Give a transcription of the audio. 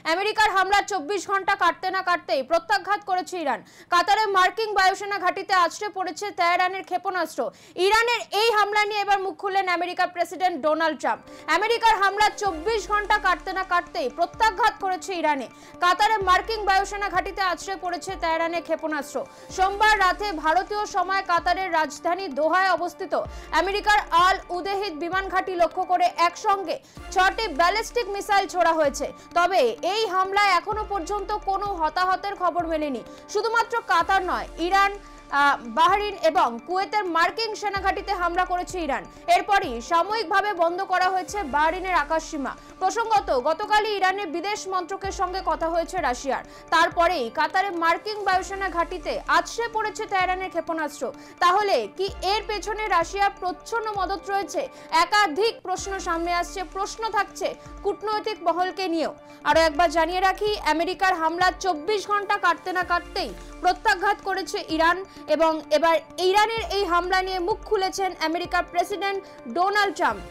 আমেরিকার হামলা 24 ঘন্টা কাটতে না কাটতেই প্রত্যাঘাত করেছে ইরান। কাতারে মার্কিন বায়ুসেনা ঘাঁটিতে আছড়ে পড়েছে তেহরানের ক্ষেপণাস্ত্র। ইরানের এই হামলা নিয়ে এবার মুখ খুললেন আমেরিকার প্রেসিডেন্ট ডোনাল্ড ট্রাম্প। আমেরিকার হামলা 24 ঘন্টা কাটতে না কাটতেই প্রত্যাঘাত করেছে ইরানে। কাতারে মার্কিন বায়ুসেনা ঘাঁটিতে আছড়ে পড়েছে তেহরানের ক্ষেপণাস্ত্র। সোমবার রাতে ভারতীয় সময় কাতারের রাজধানী দোহায় অবস্থিত আমেরিকার আল উদেহিদ বিমান ঘাঁটি লক্ষ্য করে একসঙ্গে 6টি ব্যালিস্টিক মিসাইল ছোড়া হয়েছে। তবে এই হামলায় এখনো পর্যন্ত কোনো হতাহতের খবর মেলেনি। শুধুমাত্র কাতার নয়, ইরান, বাহরিন এবং কুয়েতের মার্কিন সেনাঘাঁটিতে হামলা করেছে ইরান। এরপরই সাময়িকভাবে বন্ধ করা হয়েছে বাহরিনের আকাশসীমা। প্রসঙ্গত, গতকালই ইরানের বিদেশ মন্ত্রকের সঙ্গে কথা হয়েছে রাশিয়ার। তারপরেই কাতারে মার্কিন বায়ুসেনা ঘাঁটিতে আছড়ে পড়েছে তেহরানের ক্ষেপণাস্ত্র। তাহলে কি এর পেছনে রাশিয়ার প্রচ্ছন্ন মদত রয়েছে? একাধিক প্রশ্ন সামনে আসছে, প্রশ্ন থাকছে কূটনৈতিক মহলকে নিয়েও। আরো একবার জানিয়ে রাখি, আমেরিকার হামলা 24 ঘন্টা কাটতে না কাটতেই প্রত্যাঘাত করেছে ইরান এবং এবার ইরানের এই হামলা নিয়ে মুখ খুলেছেন আমেরিকার প্রেসিডেন্ট ডোনাল্ড ট্রাম্প।